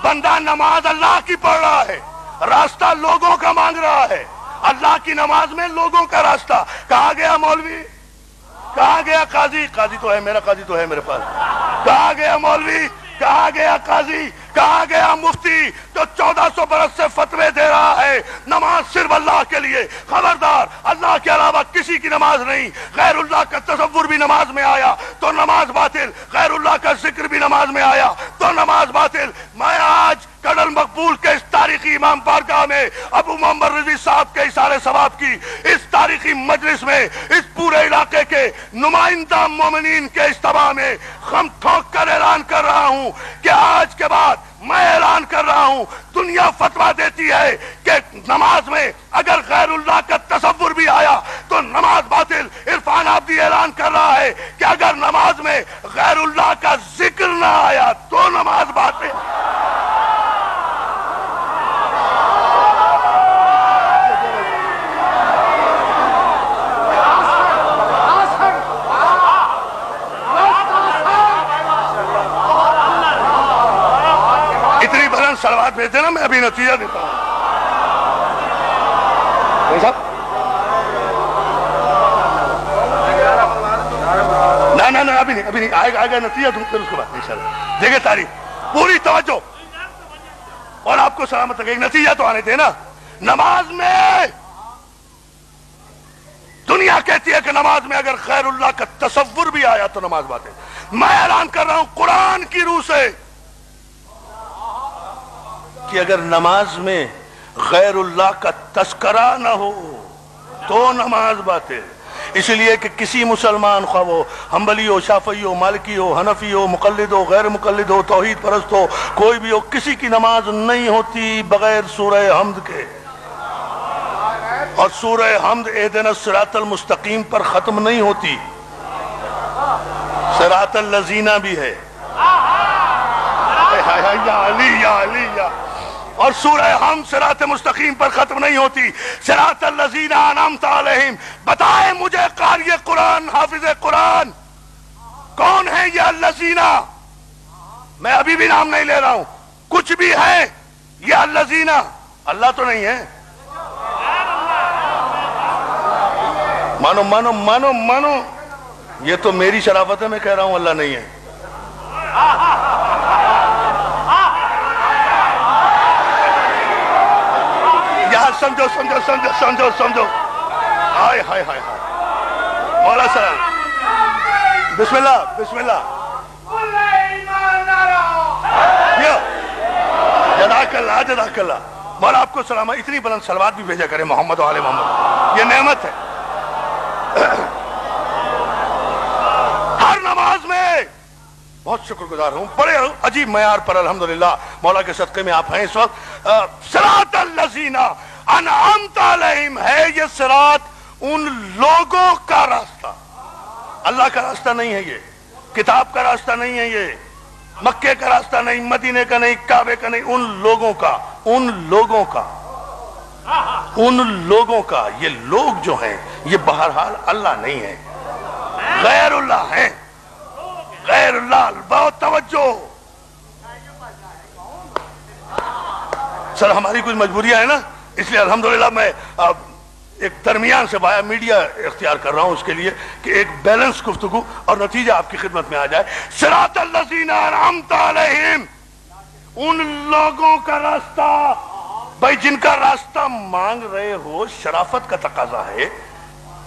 بندہ نماز اللہ کی پڑھ رہا ہے، راستہ لوگوں کا مانگ رہا ہے۔ اللہ کی نماز میں لوگوں کا راستہ۔ کہاں گیا مولوی، کہاں گیا قاضی؟ قاضی تو ہے، میرا قاضی تو ہے میرے پاس۔ کہاں گیا مولوی، کہاں گیا قاضی، کہاں گیا مفتی جو 1400 برس سے فتوے دے رہا ہے نماز صرف اللہ کے لیے؟ خبردار، اللہ کے علاوہ کسی کی نماز نہیں۔ غیر اللہ کا تصور بھی نماز میں آیا تو نماز باطل، غیر اللہ کا ذکر بھی نماز میں آیا تو نماز باطل۔ میں آج کڈل مقبول کے اس تاریخی امام بارگاہ میں ابو محمد رضوی صاحب کے اثار ثواب کی اس تاریخی مجلس میں اس پورے علاقے کے نمائندہ مومنین کے اجتماع میں خم ٹھوک کر اعلان کر رہا ہوں کہ آج کے بعد میں اعلان کر رہا ہوں، دنیا فتویٰ دیتی ہے کہ نماز میں اگر غیر اللہ کا تصور بھی آیا تو نماز باطل۔ عرفان عابدی اعلان کر رہا ہے کہ اگر نماز میں غیر اللہ کا ذکر نہ آیا تو نماز باطل۔ سلوات بھیج دینا، میں ابھی نتیجہ دیتا ہوں۔ نہ ابھی نہیں آئے گا نتیجہ تم پھر اس کے بعد انشاءاللہ دیکھیں تاریخ پوری توجہ اور آپ کو سلامت رکھے۔ نتیجہ تو آنے دینا۔ نماز میں دنیا کہتی ہے کہ نماز میں اگر غیر اللہ کا تصور بھی آیا تو نماز باطل۔ میں اعلان کر رہا ہوں قرآن کی روح سے کہ اگر نماز میں غیر اللہ کا تذکرہ نہ ہو تو نماز باطل۔ اس لیے کہ کسی مسلمان، خواہ وہ حنبلی ہو، شافعی ہو، مالکی ہو، حنفی ہو، مقلد ہو، غیر مقلد ہو، توحید پرست ہو، کوئی بھی ہو، کسی کی نماز نہیں ہوتی بغیر سورہ حمد کے۔ اور سورہ حمد اہدنا الصراط المستقیم پر ختم نہیں ہوتی، صراط الذین بھی ہے، یا علی یا علی یا۔ اور سورہ حمد صراط مستقیم پر ختم نہیں ہوتی، صراط الذین انعمت علیہم۔ بتائیں مجھے قاری قرآن، حافظ قرآن کون ہے یہ الذین؟ میں ابھی بھی نام نہیں لے رہا ہوں، کچھ بھی ہے یہ الذین، اللہ تو نہیں ہے۔ مانو مانو مانو مانو، یہ تو میری شرافت ہے، میں کہہ رہا ہوں اللہ نہیں ہے۔ سمجھو سمجھو سمجھو سمجھو سمجھو، ہائے ہائے ہائے ہائے، مولا صاحب بسم اللہ بسم اللہ، جزاک اللہ جزاک اللہ۔ مولا آپ کو سلام، اتنی بلند صلوات بھی بھیجا کرے محمد و آل محمد، یہ نعمت ہے۔ ہر نماز میں بہت شکر گزار ہوں، بڑے عجیب معیار پر الحمدللہ مولا کے صدقے میں آپ ہیں اس وقت۔ صراط الذین انعمت علیہم ہے، یہ صراط ان لوگوں کا راستہ، اللہ کا راستہ نہیں ہے، یہ کتاب کا راستہ نہیں ہے، یہ مکے کا راستہ نہیں، مدینے کا نہیں، کعبے کا نہیں، ان لوگوں کا، ان لوگوں کا، ان لوگوں کا۔ یہ لوگ جو ہیں یہ بہرحال اللہ نہیں ہے، غیر اللہ ہیں، غیر اللہ۔ بہت توجہ سر، ہماری کچھ مجبوریاں ہیں نا، اس لیے الحمدللہ میں ایک درمیان سے بایا میڈیا اختیار کر رہا ہوں اس کے لیے کہ ایک بیلنس گفتگو اور نتیجہ آپ کی خدمت میں آ جائے۔ صراط الذین انعمت علیہم، ان لوگوں کا راستہ۔ بھائی جن کا راستہ مانگ رہے ہو، شرافت کا تقاضا ہے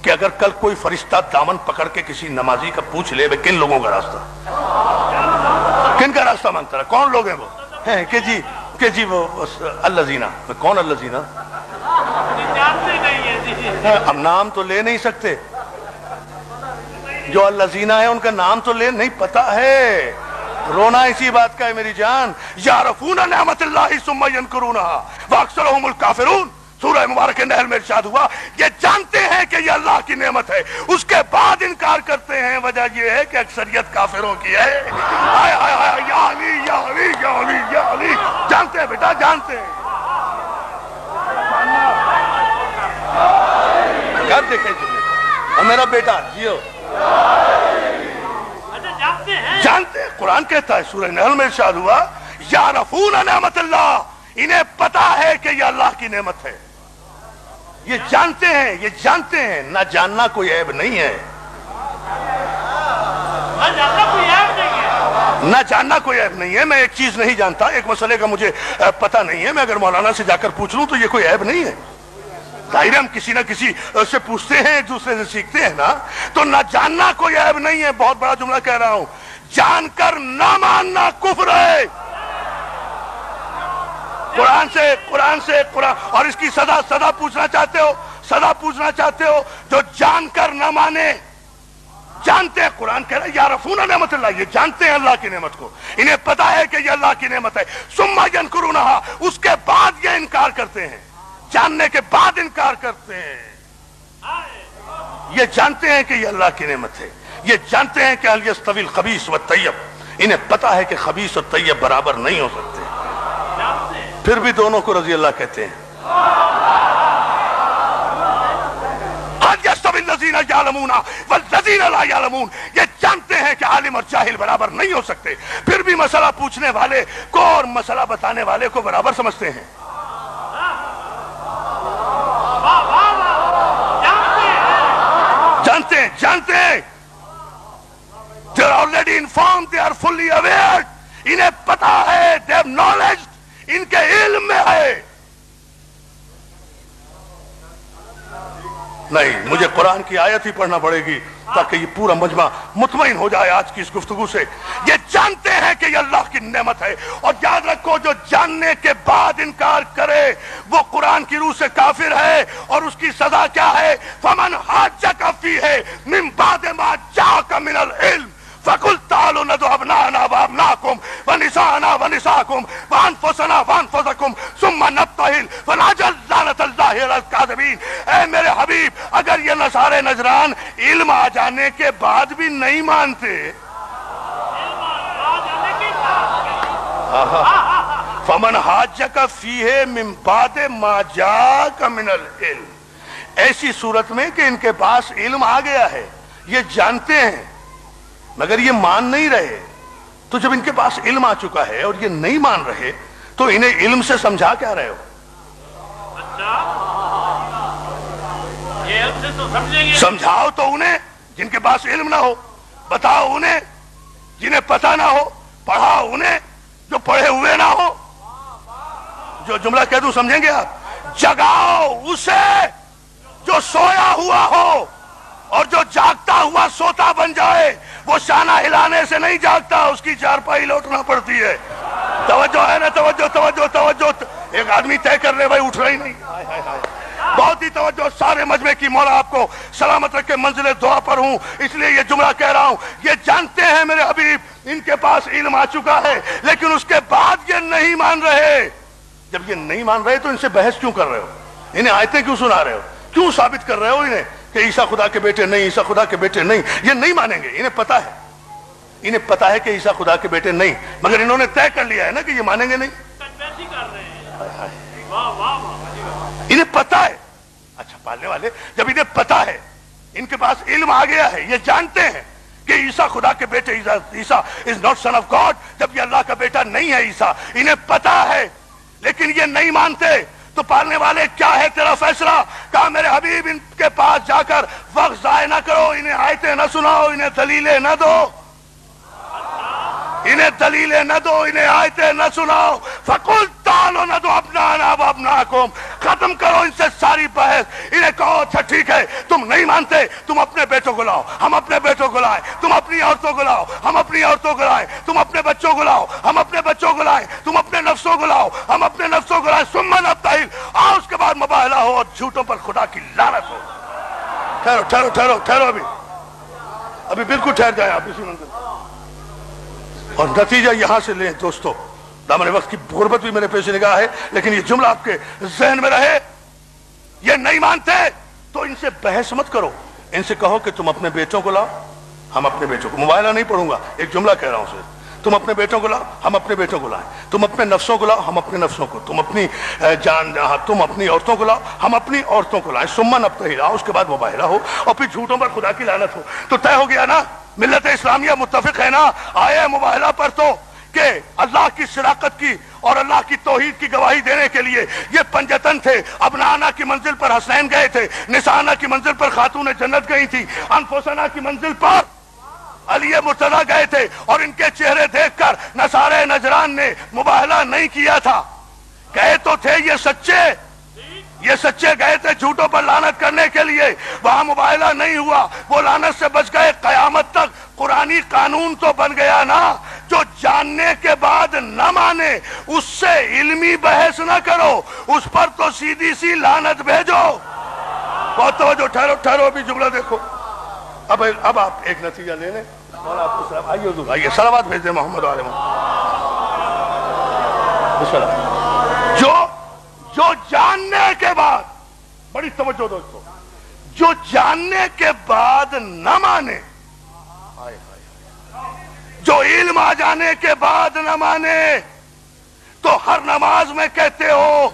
کہ اگر کل کوئی فرشتہ دامن پکڑ کے کسی نمازی کا پوچھ لے کن لوگوں کا راستہ، کن کا راستہ مانگتا رہا، کون لوگ ہیں وہ؟ ہیں کہ جی وہ الذین، کون الذین؟ اب نام تو لے نہیں سکتے، جو الذین ہیں ان کا نام تو لے نہیں پتا ہے۔ رونا اسی بات کا ہے میری جان۔ یعرفون نعمت اللہ ثم ینکرونہا واکثرہم الکافرون، سورہ مبارک نحل میں ارشاد ہوا یہ جانتے ہیں کہ یہ اللہ کی نعمت ہے، اس کے بعد انکار کرتے ہیں، وجہ یہ ہے کہ اکثریت کافروں کی ہے۔ آئے آئے آئے، یا علی یا علی یا علی یا علی، جانتے ہیں بیٹا جانتے ہیں۔ گھر دیکھیں اور میرا بیٹا جیو، جانتے ہیں، قرآن کہتا ہے سورہ نحل میں ارشاد ہوا یعرفون نعمت اللہ، انہیں پتا ہے کہ یہ اللہ کی نعمت ہے، یہ جانتے ہیں، یہ جانتے ہیں۔ نہ جاننا کوئی عیب نہیں ہے، نہ جاننا کوئی عیب نہیں ہے۔ میں ایک چیز نہیں جانتا، ایک مسئلے کا مجھے پتہ نہیں ہے، میں اگر مولانا سے جا کر پوچھ لوں تو یہ کوئی عیب نہیں ہے۔ ظاہر ہم کسی نہ کسی سے پوچھتے ہیں، ایک دوسرے سے سیکھتے ہیں نا، تو نہ جاننا کوئی عیب نہیں ہے۔ بہت بڑا جملہ کہہ رہا ہوں، جان کر نہ ماننا کفر ہے۔ قرآن سے اور اس کی سزا پوچھنا چاہتے ہو، سزا پوچھنا چاہتے ہو، جو جان کر نہ مانے، جانتے ہیں، قرآن کہہ رہا ہے یعرفون نعمت اللہ، یہ جانتے ہیں اللہ کی نعمت کو، انہیں پتا ہے کہ یہ اللہ کی نعمت ہے، ثم ینکرونہا، اس کے بعد یہ انکار کرتے ہیں، جاننے کے بعد انکار کرتے ہیں۔ یہ جانتے ہیں کہ یہ اللہ کی نعمت ہے، یہ جانتے ہیں کہ هل یستوی الخبیث والطیب، انہیں پتا ہے کہ خبیث اور طیب برابر نہیں ہو سکتے، پھر بھی دونوں کو رضی اللہ کہتے ہیں۔ هل یستوی الذین یعلمون والذین لا یعلمون، یہ جانتے ہیں کہ عالم اور جاہل برابر نہیں ہو سکتے، پھر بھی مسئلہ پوچھنے والے کو اور مسئلہ بتانے والے کو برابر سمجھتے ہیں۔ جانتے ہیں they are already informed, they are fully aware، انہیں پتا ہے، they have knowledge، ان کے علم میں ہے۔ نہیں، مجھے قرآن کی آیت ہی پڑھنا پڑے گی تاکہ یہ پورا مجمع مطمئن ہو جائے آج کی اس گفتگو سے۔ یہ جانتے ہیں کہ یہ اللہ کی نعمت ہے، اور یاد رکھو جو جاننے کے بعد انکار کرے وہ قرآن کی روح سے کافر ہے، اور اس کی سزا کیا ہے؟ فَمَنْ حَاجَّكَ فِيهِ مِنْ بَعْدِ مَا جَاءَكَ مِنَ الْعِلْمِ فَقُلْ تَعَالُوا نَدْعُ أَبْنَاءَنَا وَأَبْنَاءَكُمْ وَنِسَاءَنَا وَنِسَاءَكُمْ وَأَنفُسَنَا وَأَنفُسَكُمْ ثُمَّ نَبْتَهِلْ فَنَجْعَلْ لَعْنَةَ اللَّهِ عَلَى الْكَاذِبِينَ۔ اے میرے حبیب، اگر یہ نصارے نجران علم آ جانے کے بعد بھی نہیں مانتے، فَمَنْ حَاجَّكَ فِيهِ مِنْ بَعْدِ مَا جَاءَكَ مِنَ الْعِلْمِ، ایسی صورت میں کہ ان کے پاس علم آ گیا ہے، یہ جانتے ہیں مگر یہ مان نہیں رہے، تو جب ان کے پاس علم آ چکا ہے اور یہ نہیں مان رہے تو انہیں علم سے سمجھا کیا رہے ہو؟ سمجھاؤ تو انہیں جن کے پاس علم نہ ہو، بتاؤ انہیں جنہیں پتہ نہ ہو، پڑھاؤ انہیں جو پڑھے ہوئے نہ ہو۔ جو جملہ کہہ دوں سمجھیں گے آپ؟ جگاؤ اسے جو سویا ہوا ہو، اور جو جاگتا ہوا سوتا بن جائے وہ شانہ ہلانے سے نہیں جاگتا، اس کی چارپائی لوٹنا پڑتی ہے۔ توجہ ہے نا؟ توجہ۔ ایک آدمی طے کر لے بھائی، اٹھ رہا ہی نہیں، بہت ہی توجہ سارے مجمع کی۔ مولا آپ کو سلامت رکھے، منزل دعا پر ہوں، اس لیے یہ جملہ کہہ رہا ہوں۔ یہ جانتے ہیں میرے حبیب، ان کے پاس علم آ چکا ہے، لیکن اس کے بعد یہ نہیں مان رہے۔ جب یہ نہیں مان رہے تو ان سے بحث کیوں کر رہے ہو؟ انہیں آیتیں کیوں سنا رہے ہو؟ کیوں ثابت کر رہے ہو انہیں کہ عیسیٰ خدا کے بیٹے نہیں، عیسیٰ خدا کے بیٹے نہیں؟ یہ نہیں مانیں گے، انہیں پتا ہے کہ عیسیٰ خدا کے بیٹے نہیں، مگر انہوں نے طے کر لیا ہے نا کہ یہ مانیں گے نہیں۔ انہیں پتا ہے، اچھا پالنے والے، جب انہیں پتا ہے، ان کے پاس علم آ گیا ہے، یہ جانتے ہیں کہ عیسیٰ خدا کے بیٹے، عیسیٰ is not son of God، جب یہ اللہ کا بیٹا نہیں ہے عیسیٰ، انہیں پتا ہے لیکن یہ نہیں مانتے، تو پالنے والے کیا ہے تیرا فیصلہ؟ کہا میرے حبیب ان کے پاس جا کر وقت ضائع نہ کرو، انہیں آیتیں نہ سناؤ، انہیں دلیلیں نہ دو، انہیں آیتیں نہ سناؤ۔ فَقُلْ تَعَالُوا نَدْعُ أَبْنَاءَنَا وَأَبْنَاءَكُمْ، ختم کرو ان سے ساری بحث، انہیں کہو اچھا ٹھیک ہے، تم نہیں مانتے، تم اپنے بیٹوں کو لاؤ، ہم اپنے بیٹوں کو لائیں، تم اپنی عورتوں کو لاؤ، ہم اپنی عورتوں کو لائیں، تم اپنے بچوں کو لاؤ، ہم اپنے بچوں کو لائیں، تم اپنے نفسوں کو لاؤ، ہم اپنے نفسوں کو لائیں، ثم نبتہل، آؤ اس کے بعد مباہلہ ہو اور جھوٹوں پر خدا کی لعنت ہو۔ ٹھہرو ابھی بالکل ٹھہر جائیں آپ اسی منظر، اور نتیجہ یہاں سے لیں دوستو۔ دامن وقت کی غربت بھی میرے پیش نگاہ ہے، لیکن یہ جملہ آپ کے ذہن میں رہے، یہ نہیں مانتے تو ان سے بحث مت کرو، ان سے کہو کہ تم اپنے بیٹوں کو لاؤ، ہم اپنے بیٹوں کو، موبائلہ نہیں پڑھوں گا، ایک جملہ کہہ رہا ہوں صرف، تم اپنے بیٹوں کو لاؤ، ہم اپنے بیٹوں کو لائیں، تم اپنے نفسوں کو لاؤ، ہم اپنے نفسوں کو، تم اپنی تم اپنی عورتوں کو لاؤ، ہم اپنی عورتوں کو لائیں، ثم نبتہل، اس کے بعد مباہلہ ہو، اور پھر جھوٹوں پر خدا کی لعنت ہو۔ تو طے ہو گیا نا، ملت اسلامیہ متفق ہے نا، آئے مباہلہ پر، تو کہ اللہ کی صداقت کی اور اللہ کی توحید کی گواہی دینے کے لیے یہ پنجتن تھے. ابنانا کی منزل پر حسنین گئے تھے, نسانا کی منزل پر خاتون جنت گئی تھی, انفسنا کی منزل پر علی مرتضیٰ گئے تھے, اور ان کے چہرے دیکھ کر نصارے نجران نے مباہلہ نہیں کیا تھا. کہے تو تھے یہ سچے گئے تھے جھوٹوں پر لعنت کرنے کے لیے, وہاں مباہلہ نہیں ہوا, وہ لعنت سے بچ گئے. قیامت تک قرآنی قانون تو بن گیا نا, جو جاننے کے بعد نہ مانے اس سے علمی بحث نہ کرو, اس پر تو سیدھی سی لعنت بھیجو. بہت توجہ, ٹھہرو ابھی جملہ دیکھو. اب آپ ایک نتیجہ لے لیں. مولا آپ کو سلام. آئیے حضور, آئیے صلوات بھیج دیں محمد علیہ وسلم. جو جاننے کے بعد, بڑی توجہ دوستو, جو جاننے کے بعد نہ مانے, جو علم آ جانے کے بعد نہ مانے, تو ہر نماز میں کہتے ہو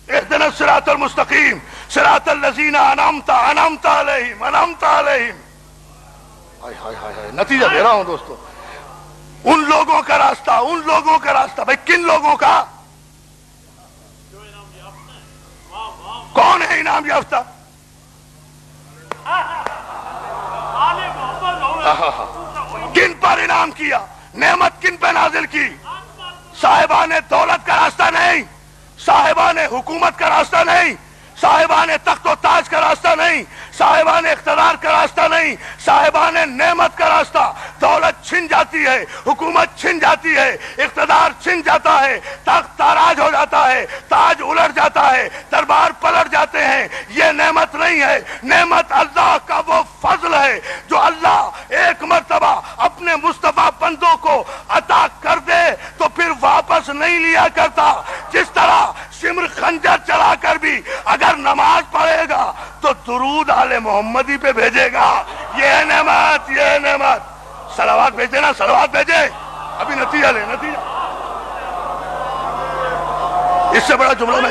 اہدنا الصراط المستقیم صراط الذین انعمت علیہم. نتیجہ دے رہا ہوں دوستو, ان لوگوں کا راستہ, بھئی کن لوگوں کا؟ کون ہے انعام یافتہ؟ کن پر انعام کیا؟ نعمت کن پہ نازل کی؟ صاحبان دولت کا راستہ نہیں, صاحبان حکومت کا راستہ نہیں, صاحبان تخت و تاج کا راستہ نہیں, صاحبان اقتدار کا راستہ نہیں, صاحبان نعمت کا راستہ. دولت چھن جاتی ہے, حکومت چھن جاتی ہے, اقتدار چھن جاتا ہے, تخت تاراج ہو جاتا ہے, تاج الٹ جاتا ہے, دربار پلٹ جاتے ہیں. یہ نعمت نہیں ہے, نعمت اللہ کا وہ فضل ہے جو اللہ ایک مرتبہ اپنے مصطفیٰ بندوں کو عطا کر دے تو پھر واپس نہیں لیا کرتا. جس طرح سمر خنجر چلا کر بھی اگر نماز پڑھے گا تو درود آل محمدی پہ بھیجے گا. یہ نعمت. صلوات بھیجے نا, صلوات بھیجے. ابھی نتیجہ لے, نتیجہ. اس سے بڑا جملہ میں